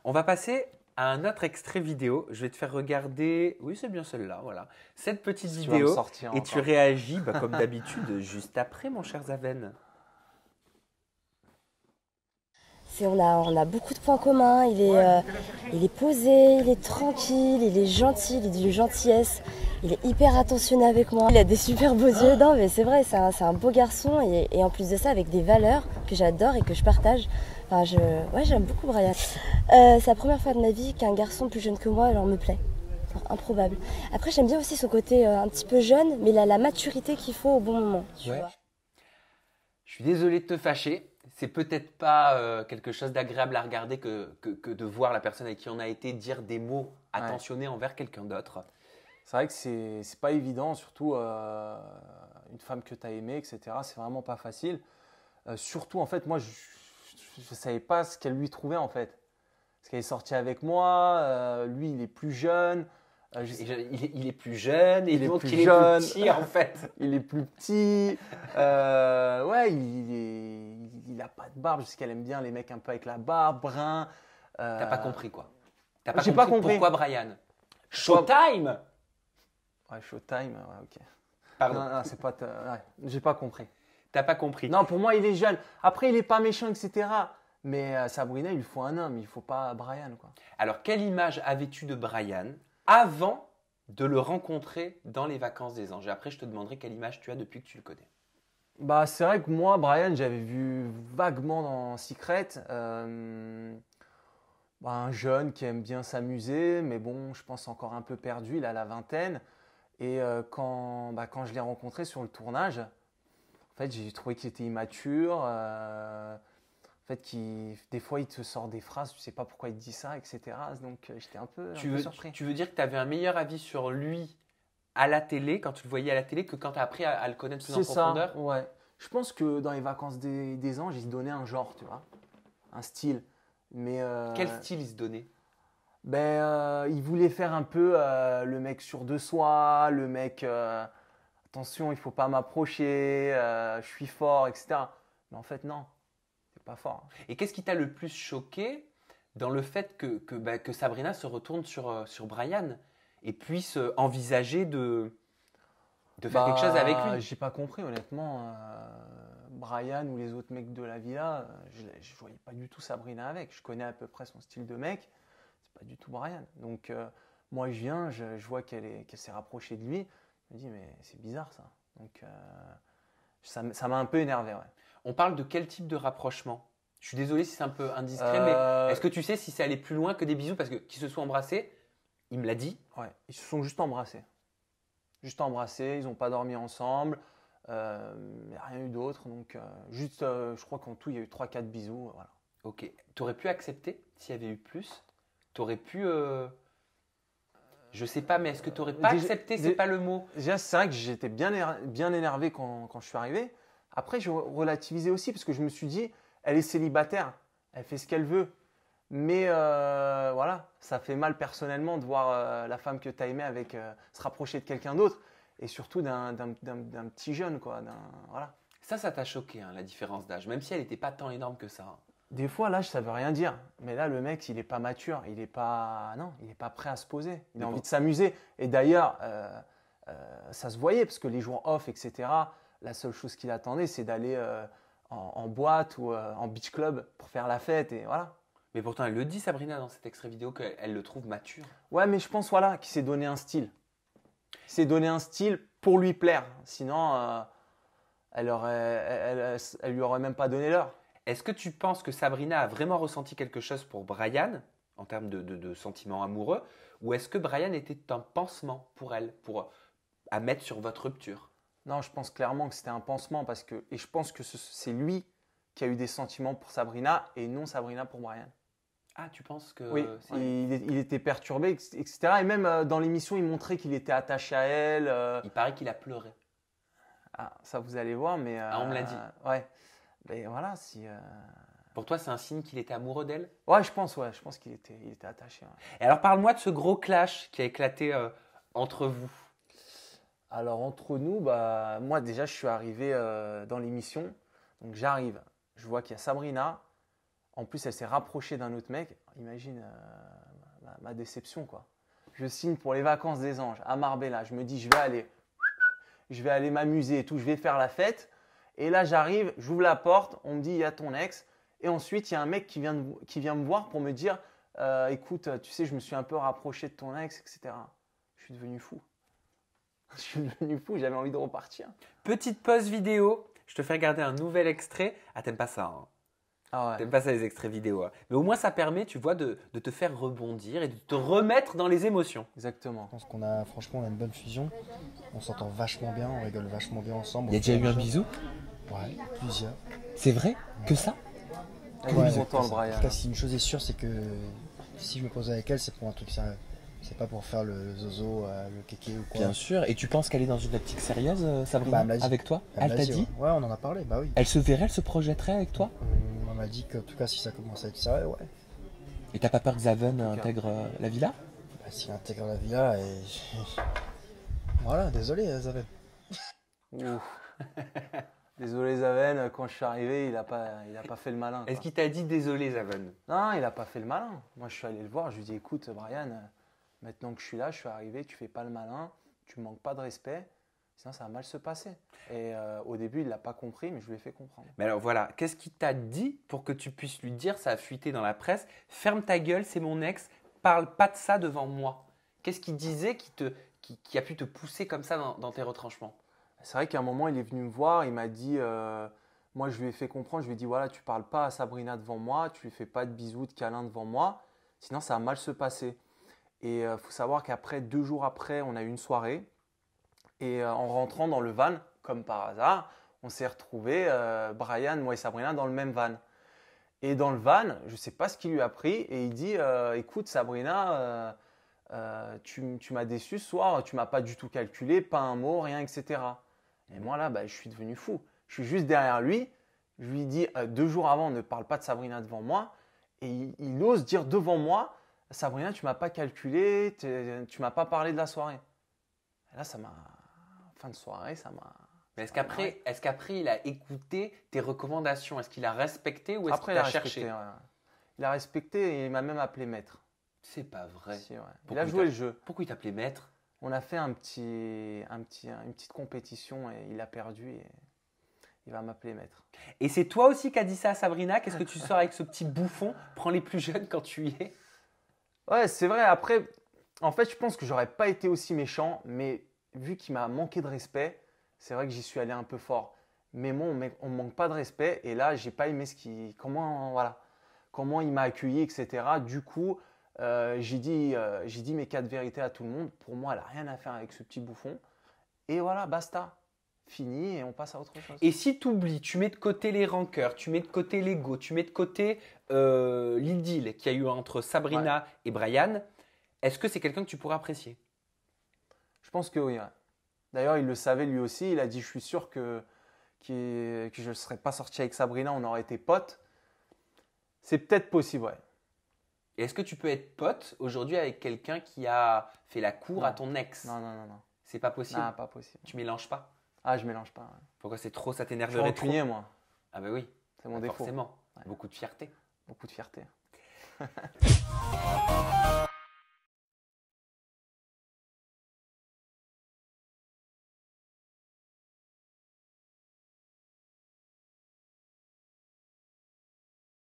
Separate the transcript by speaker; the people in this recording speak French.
Speaker 1: On va passer à un autre extrait vidéo. Je vais te faire regarder, oui c'est bien celle-là, voilà, cette petite
Speaker 2: Tu vas me
Speaker 1: vidéo
Speaker 2: sortir
Speaker 1: et tu
Speaker 2: encore.
Speaker 1: réagis comme d'habitude juste après mon cher Zaven.
Speaker 3: On a beaucoup de points communs. Il est posé, il est tranquille, il est gentil, il est d'une gentillesse. Il est hyper attentionné avec moi. Il a des super beaux yeux. Non, mais c'est vrai, c'est un beau garçon. Et en plus de ça, avec des valeurs que j'adore et que je partage. Enfin, ouais, j'aime beaucoup Brian. C'est la première fois de ma vie qu'un garçon plus jeune que moi me plaît. Enfin, improbable. Après, j'aime bien aussi son côté un petit peu jeune, mais il a la maturité qu'il faut au bon moment. Tu vois.
Speaker 1: Je suis désolé de te fâcher. C'est peut-être pas quelque chose d'agréable à regarder que de voir la personne avec qui on a été dire des mots attentionnés envers quelqu'un d'autre.
Speaker 2: C'est vrai que c'est pas évident, surtout une femme que tu as aimée, etc. C'est vraiment pas facile. Surtout, en fait, moi, je savais pas ce qu'elle lui trouvait, en fait. Parce qu'elle est sortie avec moi, lui, il est plus jeune.
Speaker 1: Il est plus jeune et
Speaker 2: Il est
Speaker 1: donc
Speaker 2: plus
Speaker 1: il est
Speaker 2: jeune.
Speaker 1: plus petit en fait.
Speaker 2: Il est plus petit. Ouais, il a pas de barbe. Je sais qu'elle aime bien les mecs un peu avec la barbe, brun.
Speaker 1: T'as pas compris quoi? T'as
Speaker 2: J'ai pas compris.
Speaker 1: Pourquoi Brian? Showtime?
Speaker 2: Ouais, Showtime, ouais, ok.
Speaker 1: Pardon.
Speaker 2: Non, c'est pas. Ouais, j'ai pas compris.
Speaker 1: T'as pas compris.
Speaker 2: Non, pour moi, il est jeune. Après, il est pas méchant, etc. Mais Sabrina, il lui faut un homme. Il faut pas Brian, quoi.
Speaker 1: Alors, quelle image avais-tu de Brian avant de le rencontrer dans les vacances des anges? Et après, je te demanderai quelle image tu as depuis que tu le connais.
Speaker 2: Bah, c'est vrai que moi, Brian, j'avais vu vaguement dans Secret. Un jeune qui aime bien s'amuser, mais bon, je pense encore un peu perdu. Il a la vingtaine. Et quand je l'ai rencontré sur le tournage, en fait, j'ai trouvé qu'il était immature. En fait, des fois, il te sort des phrases, tu ne sais pas pourquoi il te dit ça, etc. Donc, j'étais un peu surpris.
Speaker 1: Tu veux dire que tu avais un meilleur avis sur lui à la télé, quand tu le voyais à la télé, que quand tu as appris à le connaître plus en profondeur?
Speaker 2: C'est ça, ouais. Je pense que dans les vacances des anges, il se donnait un genre, tu vois, un style. Mais
Speaker 1: quel style il se donnait?
Speaker 2: il voulait faire un peu le mec sûr de soi, le mec attention, il faut pas m'approcher, je suis fort, etc. Mais en fait, non, c'est pas fort.
Speaker 1: Et qu'est-ce qui t'a le plus choqué dans le fait que Sabrina se retourne sur Brian et puisse envisager de faire quelque chose avec lui?
Speaker 2: J'ai pas compris, honnêtement. Brian ou les autres mecs de la villa, je voyais pas du tout Sabrina avec. Je connais à peu près son style de mec. C'est pas du tout Brian. Donc, moi, je viens, je vois qu'elle s'est rapprochée de lui. Je me dis, mais c'est bizarre ça. Donc, ça m'a un peu énervé. Ouais.
Speaker 1: On parle de quel type de rapprochement? Je suis désolé si c'est un peu indiscret, mais est-ce que tu sais si c'est allé plus loin que des bisous? Parce que qu'ils se soient embrassés, il me l'a dit.
Speaker 2: Ouais, ils se sont juste embrassés. Juste embrassés, ils n'ont pas dormi ensemble. Il n'y a rien eu d'autre. Donc, je crois qu'en tout, il y a eu 3-4 bisous. Voilà.
Speaker 1: Ok. Tu aurais pu accepter s'il y avait eu plus? Tu aurais pu. Je sais pas, mais est-ce que tu n'aurais pas accepté? C'est pas le mot.
Speaker 2: Déjà, c'est vrai que j'étais bien énervé quand je suis arrivé. Après, je relativisais aussi parce que je me suis dit, elle est célibataire, elle fait ce qu'elle veut. Mais voilà, ça fait mal personnellement de voir la femme que tu as aimée se rapprocher de quelqu'un d'autre. Et surtout d'un petit jeune, quoi. Voilà.
Speaker 1: Ça t'a choqué, hein, la différence d'âge, même si elle n'était pas tant énorme que ça.
Speaker 2: Des fois, l'âge, ça veut rien dire. Mais là, le mec, il n'est pas mature. Il n'est pas prêt à se poser. Il a envie de s'amuser. Et d'ailleurs, ça se voyait parce que les jours off, etc., la seule chose qu'il attendait, c'est d'aller en boîte ou en beach club pour faire la fête. Et voilà.
Speaker 1: Mais pourtant, elle le dit, Sabrina, dans cet extrait vidéo, qu'elle le trouve mature.
Speaker 2: Ouais, mais je pense voilà, qu'il s'est donné un style. Il s'est donné un style pour lui plaire. Sinon, elle lui aurait même pas donné l'heure.
Speaker 1: Est-ce que tu penses que Sabrina a vraiment ressenti quelque chose pour Brian, en termes de sentiments amoureux, ou est-ce que Brian était un pansement pour elle, à mettre sur votre rupture?
Speaker 2: Non, je pense clairement que c'était un pansement et je pense que c'est lui qui a eu des sentiments pour Sabrina et non Sabrina pour Brian.
Speaker 1: Ah, tu penses que…
Speaker 2: Oui, il était perturbé, etc. Et même dans l'émission, il montrait qu'il était attaché à elle.
Speaker 1: Il paraît qu'il a pleuré.
Speaker 2: Ah, ça vous allez voir, mais…
Speaker 1: on me l'a dit.
Speaker 2: Ouais. Mais voilà, si…
Speaker 1: Pour toi, c'est un signe qu'il était amoureux d'elle?
Speaker 2: Ouais, je pense qu'il était attaché. Ouais.
Speaker 1: Et alors, parle-moi de ce gros clash qui a éclaté entre vous.
Speaker 2: Alors, entre nous, moi déjà, je suis arrivé dans l'émission. Donc, j'arrive, je vois qu'il y a Sabrina. En plus, elle s'est rapprochée d'un autre mec. imagine ma déception, quoi. Je signe pour les vacances des anges à Marbella. Je me dis, je vais aller m'amuser et tout, je vais faire la fête. Et là, j'arrive, j'ouvre la porte, on me dit, il y a ton ex. Et ensuite, il y a un mec qui vient me voir pour me dire, écoute, tu sais, je me suis un peu rapproché de ton ex, etc. Je suis devenu fou. Je suis devenu fou, j'avais envie de repartir.
Speaker 1: Petite pause vidéo. Je te fais regarder un nouvel extrait. Ah, t'aimes pas ça, hein?
Speaker 2: Ah ouais.
Speaker 1: T'aimes pas ça, les extraits vidéo, hein. Mais au moins, ça permet, tu vois, de te faire rebondir et de te remettre dans les émotions.
Speaker 2: Exactement.
Speaker 4: Je pense qu'on a, franchement, on a une bonne fusion. On s'entend vachement bien, on rigole vachement bien ensemble.
Speaker 1: Il y a déjà eu un bisou?
Speaker 4: Ouais, plusieurs.
Speaker 1: C'est vrai? Que ça?
Speaker 2: Il est content, le
Speaker 4: En
Speaker 2: Brian.
Speaker 4: tout cas, si une chose est sûre, c'est que si je me pose avec elle, c'est pour un truc sérieux. C'est pas pour faire le zozo, le kéké ou quoi.
Speaker 1: Bien sûr. Et tu penses qu'elle est dans une optique sérieuse, Sabrina,
Speaker 4: Bah, elle me l'a dit.
Speaker 1: avec toi?
Speaker 4: Elle
Speaker 1: Elle
Speaker 4: me
Speaker 1: t'a
Speaker 4: l'a
Speaker 1: dit?
Speaker 4: Ouais, on en a parlé, bah oui.
Speaker 1: Elle se verrait, elle se projetterait avec toi?
Speaker 4: On m'a dit qu'en tout cas, si ça commence à être sérieux, ouais.
Speaker 1: Et t'as pas peur que Zaven intègre la villa?
Speaker 4: Bah, s'il intègre la villa et. Voilà, désolé, Zaven.
Speaker 2: Ouf. Désolé Zaven, quand je suis arrivé, il a pas fait le malin, quoi.
Speaker 1: Est-ce qu'il t'a dit désolé, Zaven?
Speaker 2: Non, il n'a pas fait le malin. Moi, je suis allé le voir, je lui ai dit, écoute, Brian, maintenant que je suis là, je suis arrivé, tu fais pas le malin, tu me manques pas de respect, sinon ça va mal se passer. Et au début, il l'a pas compris, mais je lui ai fait comprendre.
Speaker 1: Mais alors voilà, qu'est-ce qu'il t'a dit pour que tu puisses lui dire, ça a fuité dans la presse, ferme ta gueule, c'est mon ex, parle pas de ça devant moi? Qu'est-ce qu'il disait qui a pu te pousser comme ça dans tes retranchements?
Speaker 2: C'est vrai qu'à un moment, il est venu me voir, il m'a dit, moi je lui ai fait comprendre, je lui ai dit, voilà, tu parles pas à Sabrina devant moi, tu lui fais pas de bisous, de câlins devant moi, sinon ça va mal se passer. Et il faut savoir qu'après, 2 jours après, on a eu une soirée, et en rentrant dans le van, comme par hasard, on s'est retrouvés, Brian, moi et Sabrina, dans le même van. Et dans le van, je ne sais pas ce qu'il lui a pris, et il dit, écoute Sabrina, tu m'as déçu ce soir, tu m'as pas du tout calculé, pas un mot, rien, etc. Et moi là, je suis devenu fou. Je suis juste derrière lui, je lui dis 2 jours avant, ne parle pas de Sabrina devant moi, et il ose dire devant moi, Sabrina, tu m'as pas calculé, tu m'as pas parlé de la soirée. Et là, fin de soirée, ça m'a…
Speaker 1: Mais est-ce qu'après il a écouté tes recommandations? Est-ce qu'il a respecté ou est-ce
Speaker 2: Après,
Speaker 1: qu'il
Speaker 2: il
Speaker 1: a
Speaker 2: a
Speaker 1: cherché?
Speaker 2: respecté. Ouais. Il a respecté et il m'a même appelé maître.
Speaker 1: C'est pas vrai.
Speaker 2: Si, ouais. Il
Speaker 1: Pourquoi
Speaker 2: a joué le jeu.
Speaker 1: Pourquoi il t'appelait maître?
Speaker 2: On a fait une petite compétition et il a perdu et il va m'appeler maître.
Speaker 1: Et c'est toi aussi qui as dit ça à Sabrina? Qu'est-ce que tu sors avec ce petit bouffon? Prends les plus jeunes quand tu y es.
Speaker 2: Ouais, c'est vrai. Après, en fait, je pense que j'aurais pas été aussi méchant, mais vu qu'il m'a manqué de respect, c'est vrai que j'y suis allé un peu fort. Mais moi, on me manque pas de respect et là, j'ai pas aimé comment il m'a accueilli, etc. Du coup, j'ai dit mes 4 vérités à tout le monde. Pour moi, elle n'a rien à faire avec ce petit bouffon. Et voilà, basta. Fini et on passe à autre chose.
Speaker 1: Et si tu oublies, tu mets de côté les rancœurs, tu mets de côté l'ego, tu mets de côté l'idylle qu'il y a eu entre Sabrina et Brian, est-ce que c'est quelqu'un que tu pourrais apprécier?
Speaker 2: Je pense que oui. Ouais. D'ailleurs, il le savait lui aussi. Il a dit, je suis sûr que je ne serais pas sorti avec Sabrina, on aurait été potes. C'est peut-être possible, ouais.
Speaker 1: Et est-ce que tu peux être pote aujourd'hui avec quelqu'un qui a fait la cour à ton ex?
Speaker 2: Non.
Speaker 1: C'est pas possible?
Speaker 2: Non, pas possible.
Speaker 1: Tu mélanges pas?
Speaker 2: Ah, je mélange pas. Ouais.
Speaker 1: Pourquoi c'est trop, ça
Speaker 2: Je suis
Speaker 1: t'énerverait trop?
Speaker 2: rancunier, moi.
Speaker 1: Ah bah oui,
Speaker 2: C'est mon défaut.
Speaker 1: forcément.
Speaker 2: Ouais.
Speaker 1: Beaucoup de fierté.
Speaker 2: Beaucoup de fierté.